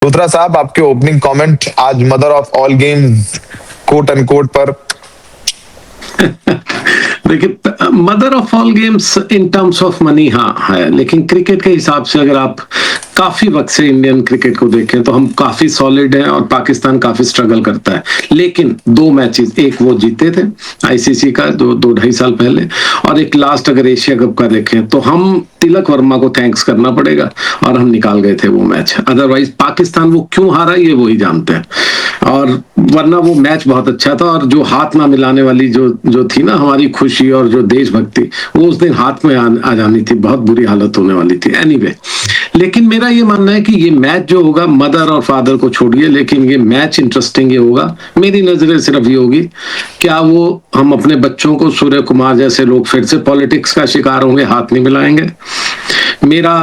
लुथरा साहब, आपके opening comment आज mother of all games quote end quote पर। देखिए, mother of all games in terms of money हाँ है, लेकिन क्रिकेट के हिसाब से अगर आप काफी वक्त से इंडियन क्रिकेट को देखें तो हम काफी सॉलिड हैं और पाकिस्तान काफी स्ट्रगल करता है। लेकिन दो मैचेस, एक वो जीते थे आईसीसी का दो ढाई साल पहले, और एक लास्ट अगर एशिया कप का देखें तो हम तिलक वर्मा को थैंक्स करना पड़ेगा और हम निकाल गए थे वो मैच। अदरवाइज पाकिस्तान वो क्यों हारा ये वही जानते हैं, और वरना वो मैच बहुत अच्छा था। और जो हाथ ना मिलाने वाली जो थी ना हमारी खुशी और जो देशभक्ति, वो उस दिन हाथ में आ जानी थी, बहुत बुरी हालत होने वाली थी। एनीवे, लेकिन मेरा ये मानना है कि ये मैच जो होगा, मदर और फादर को छोड़िए, लेकिन ये मैच इंटरेस्टिंग ये होगा। मेरी नजरें सिर्फ ये होगी, क्या वो हम अपने बच्चों को सूर्य कुमार जैसे लोग फिर से पॉलिटिक्स का शिकार होंगे, हाथ नहीं मिलाएंगे। मेरा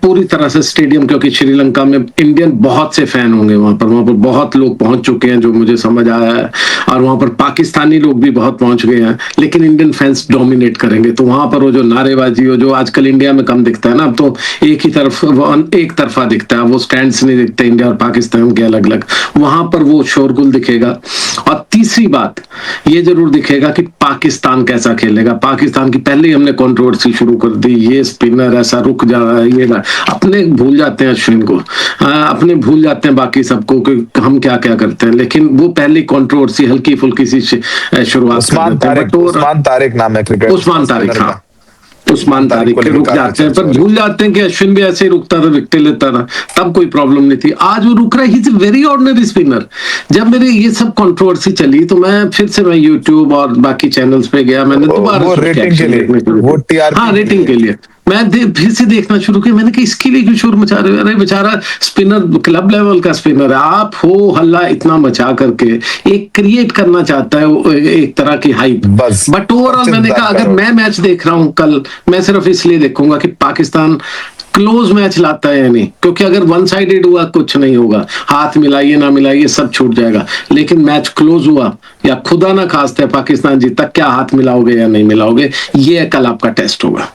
पूरी तरह से स्टेडियम, क्योंकि श्रीलंका में इंडियन बहुत से फैन होंगे, वहां पर बहुत लोग पहुंच चुके हैं जो मुझे समझ आया है, और वहां पर पाकिस्तानी लोग भी बहुत पहुंच गए हैं, लेकिन इंडियन फैंस डोमिनेट करेंगे। तो वहां पर वो जो नारेबाजी हो, जो आजकल इंडिया में कम दिखता है ना, अब तो एक तरफा दिखता है, वो स्टैंड्स नहीं दिखते इंडिया और पाकिस्तान के अलग अलग, वहां पर वो शोरगुल दिखेगा। और तीसरी बात ये जरूर दिखेगा कि पाकिस्तान कैसा खेलेगा। पाकिस्तान की पहले ही हमने कंट्रोवर्सी शुरू कर दी, ये स्पिनर ऐसा रुक जा रहा है, ये अपने भूल जाते हैं अश्विन को, अपने भूल जाते हैं बाकी सबको कि हम क्या क्या करते हैं, लेकिन वो पहले कंट्रोवर्सी हल्की फुल्की सी शुरुआत। उस्मान तारिक नाम है क्रिकेट, उस्मान तारिक के रुक जाते हैं, पर भूल जाते हैं कि अश्विन भी ऐसे ही रुकता था, विकेट लेता था, तब कोई प्रॉब्लम नहीं थी। आज वो रुक रहा है, he is very ordinary spinner. जब मेरे ये सब कंट्रोवर्सी चली तो मैं यूट्यूब और बाकी चैनल्स पे गया, मैंने दोबारा रेटिंग के लिए, हाँ रेटिंग के लिए मैं फिर से देखना शुरू किया। मैंने कहा इसके लिए क्यों शोर मचा रहे हो? अरे बेचारा स्पिनर क्लब लेवल का स्पिनर है, आप हो हल्ला इतना मचा करके एक क्रिएट करना चाहता है एक तरह की हाइप। बट ओवरऑल मैंने कहा अगर मैं मैच देख रहा हूं कल, मैं सिर्फ इसलिए देखूंगा कि पाकिस्तान क्लोज मैच लाता है या नहीं, क्योंकि अगर वन साइडेड हुआ कुछ नहीं होगा, हाथ मिलाइए ना मिलाइए सब छूट जाएगा। लेकिन मैच क्लोज हुआ या खुदा ना खास्ता पाकिस्तान जीता, क्या हाथ मिलाओगे या नहीं मिलाओगे, ये कल आपका टेस्ट होगा।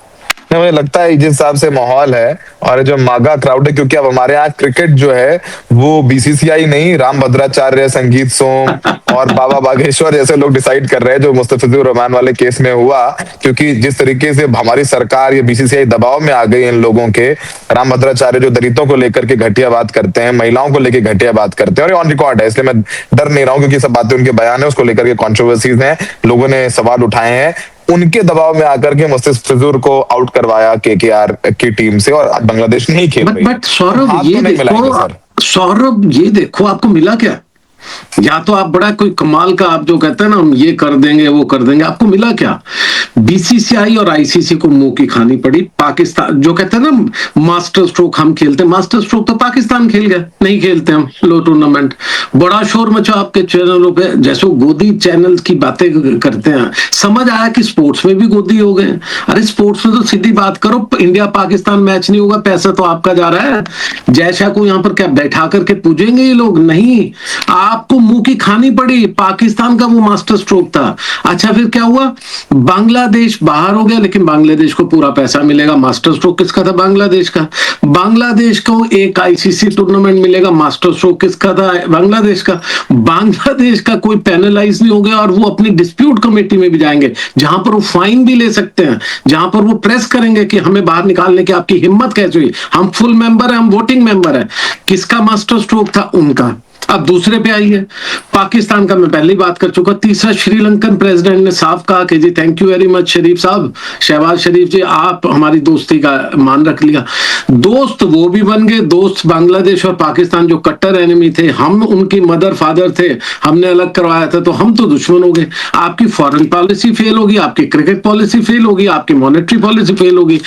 मुझे लगता है जिस हिसाब से माहौल है और जो मागा क्राउड है, क्योंकि अब हमारे यहाँ क्रिकेट जो है वो बीसीसीआई नहीं, राम भद्राचार्य, संगीत सोम और बाबा बागेश्वर जैसे लोग डिसाइड कर रहे हैं, जो मुस्तफिजुर रहमान वाले केस में हुआ। क्योंकि जिस तरीके से हमारी सरकार या बीसीसीआई दबाव में आ गई इन लोगों के, राम भद्राचार्य जो दलितों को लेकर के घटिया बात करते हैं, महिलाओं को लेकर घटिया बात करते हैं, और ऑन रिकॉर्ड है, इसलिए मैं डर नहीं रहा हूँ, क्योंकि सब बातें उनके बयान है, उसको लेकर के कॉन्ट्रोवर्सीज हैं, लोगों ने सवाल उठाए हैं। उनके दबाव में आकर के मुस्तफिजुर को आउट करवाया केकेआर की टीम से, और बांग्लादेश नहीं खेल रही। बट सौरभ ये देखो आपको मिला क्या? या तो आप बड़ा कोई कमाल का, आप जो कहते हैं ना हम ये कर देंगे वो कर देंगे, आपको मिला क्या? बीसीसीआई और आईसीसी को मुंह की खानी पड़ी। पाकिस्तान जो कहते हैं ना मास्टर स्ट्रोक हम खेलते हैं, मास्टर स्ट्रोक तो पाकिस्तान खेल गया, नहीं खेलते हम लो टूर्नामेंट। बड़ा शोर मचा आपके चैनलों पे, जैसे गोदी चैनल की बातें करते हैं। समझ आया कि स्पोर्ट्स में भी गोदी हो गए। अरे स्पोर्ट्स में तो सीधी बात करो, इंडिया पाकिस्तान मैच नहीं होगा, पैसा तो आपका जा रहा है। जैशा को यहाँ पर क्या बैठा करके पूजेंगे ये लोग? नहीं, आपको मुंह की खानी पड़ी। पाकिस्तान का वो मास्टर स्ट्रोक था। अच्छा फिर क्या हुआ? बांग्लादेश बाहर हो गया, लेकिन बांग्लादेश को पूरा पैसा मिलेगा। मास्टर स्ट्रोक किसका था? बांग्लादेश का। बांग्लादेश को एक आईसीसी टूर्नामेंट मिलेगा, मास्टर स्ट्रोक किसका था? बांग्लादेश का। बांग्लादेश का कोई पेनलाइज नहीं हो गया, और वो अपनी डिस्प्यूट कमेटी में भी जाएंगे, जहां पर वो फाइन भी ले सकते हैं, जहां पर वो प्रेस करेंगे कि हमें बाहर निकालने की आपकी हिम्मत कैसे हुई, हम फुल मेंबर है, हम वोटिंग मेंबर है। किसका मास्टर स्ट्रोक था? उनका। अब दूसरे पे आई है पाकिस्तान का, मैं पहले ही बात कर चुका। तीसरा, श्रीलंकन प्रेसिडेंट ने साफ कहा कि जी थैंक यू वेरी मच शरीफ साहब, शहबाज शरीफ जी, आप हमारी दोस्ती का मान रख लिया। दोस्त वो भी बन गए, दोस्त बांग्लादेश और पाकिस्तान जो कट्टर एनिमी थे, हम उनकी मदर फादर थे, हमने अलग करवाया था, तो हम तो दुश्मन हो गए। आपकी फॉरेन पॉलिसी फेल होगी, आपकी क्रिकेट पॉलिसी फेल होगी, आपकी मॉनेटरी पॉलिसी फेल होगी।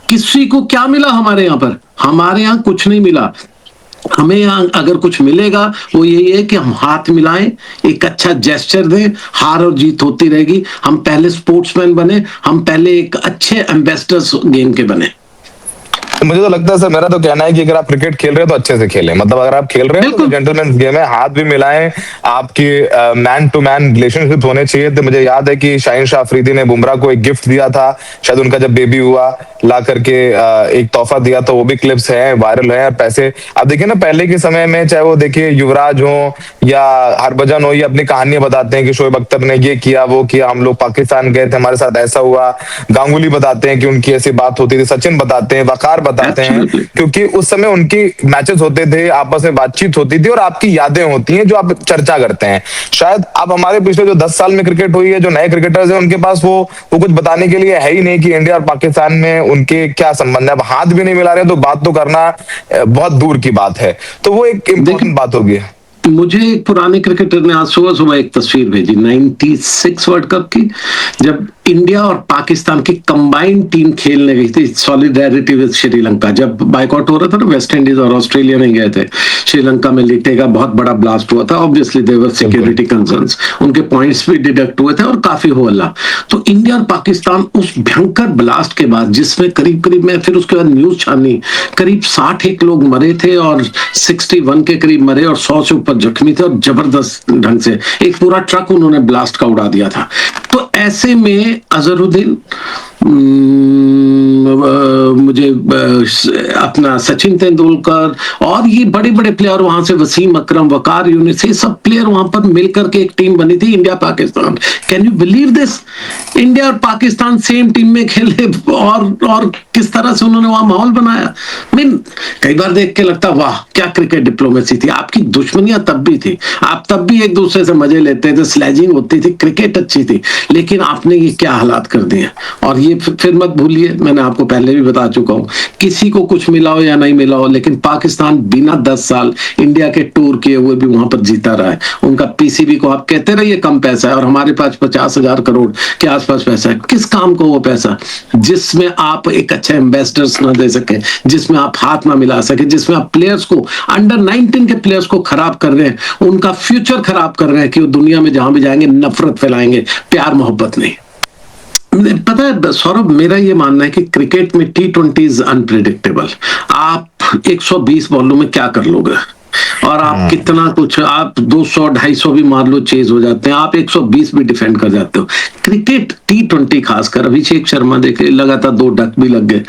किसी को क्या मिला हमारे यहाँ पर? हमारे यहाँ कुछ नहीं मिला। हमें यहाँ अगर कुछ मिलेगा वो यही है कि हम हाथ मिलाएं, एक अच्छा जेस्चर दें, हार और जीत होती रहेगी। हम पहले स्पोर्ट्समैन बने, हम पहले एक अच्छे एम्बेसडर्स गेम के बने। मुझे तो लगता है सर, मेरा तो कहना है कि अगर आप क्रिकेट खेल रहे हैं तो अच्छे से खेलें। मतलब अगर आप खेल रहे हैं तो बिल्कुल। जेंटलमैन गेम है, हाथ भी मिलाएं, आपकी मैन टू मैन रिलेशनशिप होने चाहिए। तो मुझे याद है कि शाहीन शाह अफरीदी ने बुमराह को एक गिफ्ट दिया था, शायद उनका जब बेबी हुआ, ला करके एक तोहफा दिया, तो वो भी क्लिप्स हैं, वायरल हैं। पैसे आप देखिए ना, पहले के समय में चाहे वो देखिए युवराज हो या हरभजन हो, ये अपनी कहानियां बताते हैं कि शोएब अख्तर ने ये किया वो किया, हम लोग पाकिस्तान गए थे, हमारे साथ ऐसा हुआ। गांगुली बताते हैं कि उनकी ऐसी बात होती थी, सचिन बताते हैं, वकार बताते हैं, एब्सोल्युटली। क्योंकि उस समय उनकी मैचेस होते थे, आपस में बातचीत होती थी और आपकी यादें होती हैं जो आप चर्चा करते हैं। शायद अब हमारे पिछले जो 10 साल में क्रिकेट हुई है, जो नए क्रिकेटर्स हैं उनके पास वो कुछ बताने के लिए है ही नहीं कि इंडिया और पाकिस्तान में उनके क्या संबंध है। अब हाथ भी नहीं मिला रहे तो बात तो करना बहुत दूर की बात है। तो वो एक देखिए, इम्पोर्टेंट बात होगी। मुझे एक पुराने क्रिकेटर ने आज सुबह सुबह एक तस्वीर भेजी 96 वर्ल्ड कप की, जब इंडिया और पाकिस्तान की कंबाइंड टीम खेलने गई थी सॉलिडेरिटी विद श्रीलंका। जब बाइकआउट हो रहा था ना, वेस्ट इंडीज और ऑस्ट्रेलिया नहीं गए थे, श्रीलंका में लिटे का बहुत बड़ा ब्लास्ट हुआ था। ऑब्वियसली देवर सिक्योरिटी कंसर्न्स, उनके पॉइंट्स भी डिडक्ट हुए थे और काफी हो हल्ला। तो इंडिया और पाकिस्तान उस भयंकर ब्लास्ट के बाद, जिसमें करीब करीब में फिर उसके बाद न्यूज छानी, करीब 61 लोग मरे थे और 61 के करीब मरे और 100 से ऊपर जख्मी थे, और जबरदस्त ढंग से एक पूरा ट्रक उन्होंने ब्लास्ट का उड़ा दिया था। तो ऐसे में अजहरुद्दीन, मुझे अपना सचिन तेंदुलकर और ये बड़े बड़े प्लेयर वहां से, वसीम अकरम, वकार यूनिस, ये सब प्लेयर वहां पर मिलकर के एक टीम बनी थी, India Pakistan. Can you believe this? India और पाकिस्तान सेम टीम में खेले, और किस तरह से उन्होंने वहां माहौल बनाया। मीन कई बार देख के लगता वाह क्या क्रिकेट डिप्लोमेसी थी। आपकी दुश्मनियां तब भी थी, आप तब भी एक दूसरे से मजे लेते थे, स्लेजिंग होती थी, क्रिकेट अच्छी थी, लेकिन आपने ये क्या हालात कर दिए। और ये फिर मत भूलिए, मैंने आपको पहले भी बता चुका हूं, किसी को कुछ मिला हो या नहीं मिला हो, लेकिन पाकिस्तान बिना 10 साल इंडिया के टूर किए हुए भी वहां पर जीता रहा है। उनका पीसीबी को आप कहते रहिए कम पैसा है, और हमारे पास 50,000 करोड़ के आसपास पैसा है। किस काम को वो पैसा, जिसमें आप एक अच्छे एम्बेसडर्स ना दे सके, जिसमें आप हाथ ना मिला सके, जिसमें आप प्लेयर्स को, अंडर 19 के प्लेयर्स को खराब कर रहे हैं, उनका फ्यूचर खराब कर रहे हैं कि वो दुनिया में जहां भी जाएंगे नफरत फैलाएंगे, प्यार मोहब्बत नहीं। पता है सौरभ, मेरा ये मानना है कि क्रिकेट में T20 इज अनप्रिडिक्टेबल। आप 120 बॉलों में क्या कर लोगे, और आप कितना कुछ, आप 200-250 भी मार लो चेज हो जाते हैं, आप 120 भी डिफेंड कर जाते हो। क्रिकेट T20 खासकर, अभिषेक शर्मा देखे लगातार 2 डक भी लग गए,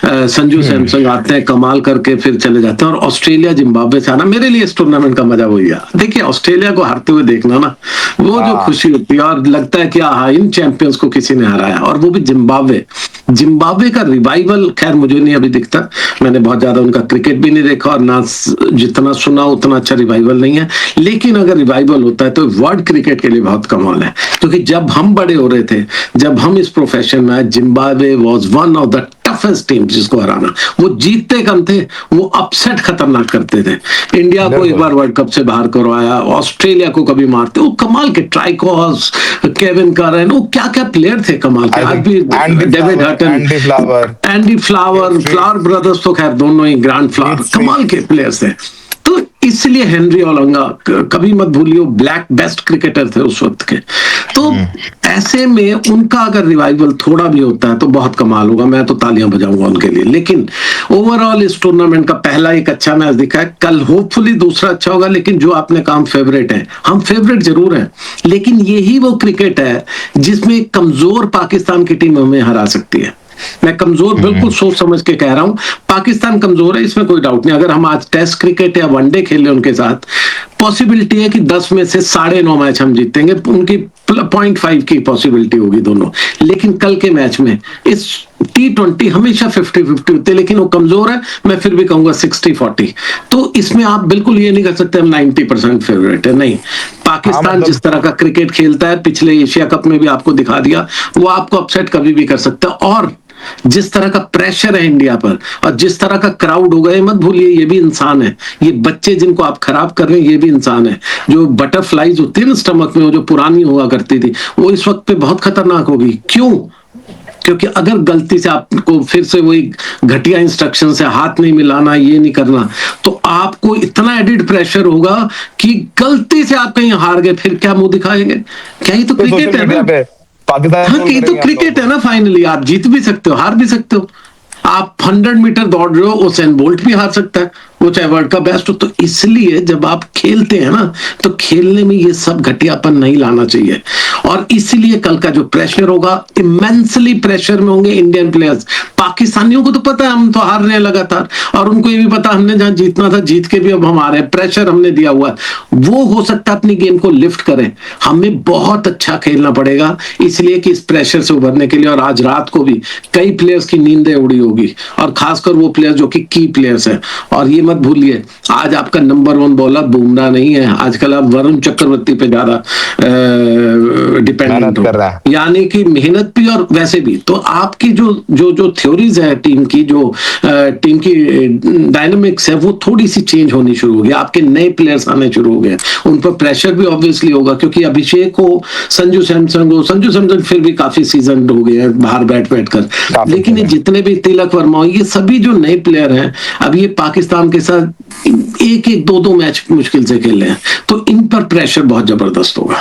संजू सैमसन आते हैं कमाल करके फिर चले जाते हैं, और ऑस्ट्रेलिया जिम्बाब्वे से आना, मेरे लिए इस टूर्नामेंट का मजा वही है। देखिए ऑस्ट्रेलिया को हारते हुए देखना ना, वो जो खुशी होती है, और लगता है कि हाँ इन चैंपियंस को किसी ने हराया, और वो भी जिम्बाब्वे का रिवाइवल। खैर मुझे नहीं अभी दिखता, मैंने बहुत ज्यादा उनका क्रिकेट भी नहीं देखा, और ना जितना सुना उतना अच्छा रिवाइवल नहीं है, लेकिन अगर रिवाइवल होता है तो वर्ल्ड क्रिकेट के लिए बहुत कमाल है। क्योंकि जब हम बड़े हो रहे थे, जब हम इस प्रोफेशन में आए, Zimbabwe was one of the toughest team जिसको हराना। वो जीतते कम थे, वो अपसेट खतरनाक करते थे। इंडिया को एक बार वर्ल्ड कप से बाहर करवाया, ऑस्ट्रेलिया को कभी मारते, वो कमाल के ट्राइकॉस, केविन करन, वो क्या क्या प्लेयर थे कमाल के। आज भी डेविड हटन, एंडी फ्लावर, फ्लावर ब्रदर्स तो खैर दोनों ही ग्रैंड फ्लावर कमाल के प्लेयर्स थे। तो इसलिए हेनरी ओलंगा, कभी मत भूलियो, ब्लैक बेस्ट क्रिकेटर थे उस वक्त के। तो ऐसे में उनका अगर रिवाइवल थोड़ा भी होता है तो बहुत कमाल होगा, मैं तो तालियां बजाऊंगा उनके लिए। लेकिन ओवरऑल इस टूर्नामेंट का पहला एक अच्छा मैच दिखा है, कल होपफुली दूसरा अच्छा होगा। लेकिन जो आपने कहा हम फेवरेट है, हम फेवरेट जरूर हैं, लेकिन यही वो क्रिकेट है जिसमें कमजोर पाकिस्तान की टीम हमें हरा सकती है। मैं कमजोर बिल्कुल सोच समझ के कह रहा हूं, पाकिस्तान कमजोर है, इसमें कोई डाउट नहीं। अगर हम आज टेस्ट क्रिकेट या वनडे खेल रहे उनके साथ, पॉसिबिलिटी है कि 10 में से 9.5 मैच हम जीतेंगे, उनकी 0.5 की पॉसिबिलिटी होगी दोनों। लेकिन कल के मैच में इस T20 हमेशा 50-50 होते, लेकिन वो कमजोर है, मैं फिर भी कहूंगा 60-40। तो इसमें आप बिल्कुल ये नहीं कर सकते हम 90% फेवरेट है, नहीं। पाकिस्तान जिस तरह का क्रिकेट खेलता है, पिछले एशिया कप में भी आपको दिखा दिया, वो आपको अपसेट कभी भी कर सकता है। और जिस तरह का प्रेशर है इंडिया पर, और जिस तरह का क्राउड हो गए, मत भूलिए ये भी इंसान है, ये बच्चे जिनको आप खराब कर रहे हैं ये भी इंसान है। जो बटरफ्लाईज होती है ना स्टमक में, वो जो पुरानी हुआ करती थी, वो इस वक्त पे बहुत खतरनाक होगी। क्यों? क्योंकि अगर गलती से आपको फिर से वही घटिया इंस्ट्रक्शन से हाथ नहीं मिलाना, ये नहीं करना, तो आपको इतना एडिड प्रेशर होगा कि गलती से आप कहीं हार गए, फिर क्या मुंह दिखाएंगे? क्या ही तो क्रिकेट है ना, पाकिस्तान, हाँ, ये तो क्रिकेट है ना। फाइनली आप जीत भी सकते हो, हार भी सकते हो। आप 100 मीटर दौड़ रहे हो, उसेन बोल्ट भी हार सकता है, वो चाहे वर्ल्ड का बेस्ट हो। तो इसलिए जब आप खेलते हैं ना, तो खेलने में ये सब घटियापन नहीं लाना चाहिए। और इसलिए कल का जो प्रेशर होगा, इमेंसली प्रेशर में होंगे इंडियन प्लेयर्स। पाकिस्तानियों को तो पता है हम तो हार रहे हैं लगातार, और उनको ये भी पता हमने जहां जीतना था जीत के भी अब हम आ रहे हैं, प्रेशर हमने दिया हुआ है। वो हो सकता है अपनी गेम को लिफ्ट करें, हमें बहुत अच्छा खेलना पड़ेगा इसलिए कि इस प्रेशर से उभरने के लिए। और आज रात को भी कई प्लेयर्स की नींदें उड़ी होगी, और खासकर वो प्लेयर जो कि की प्लेयर्स हैं। और ये मत भूलिए, आज आपका नंबर 1 बॉलर बुमराह नहीं है, आजकल आप वरुण चक्रवर्ती पे ज्यादा डिपेंडेंट कर रहा है। हो, यानी कि मेहनत भी और वैसे भी। तो आपकी जो जो जो थ्योरीज है टीम की, जो टीम की डायनामिक्स है, वो थोड़ी सी चेंज होनी शुरू हो गई। आपके नए प्लेयर्स आने शुरू हो गए, उन पर प्रेशर भी ऑब्वियसली होगा, क्योंकि अभिषेक हो, संजू सैमसन फिर भी काफी सीजन हो गए हैं बाहर बैठ कर। लेकिन ये जितने भी तिलक वर्मा हो, ये सभी जो नए प्लेयर हैं, अब ये पाकिस्तान के साथ एक 2 मैच मुश्किल से खेले हैं, तो इन पर प्रेशर बहुत जबरदस्त होगा।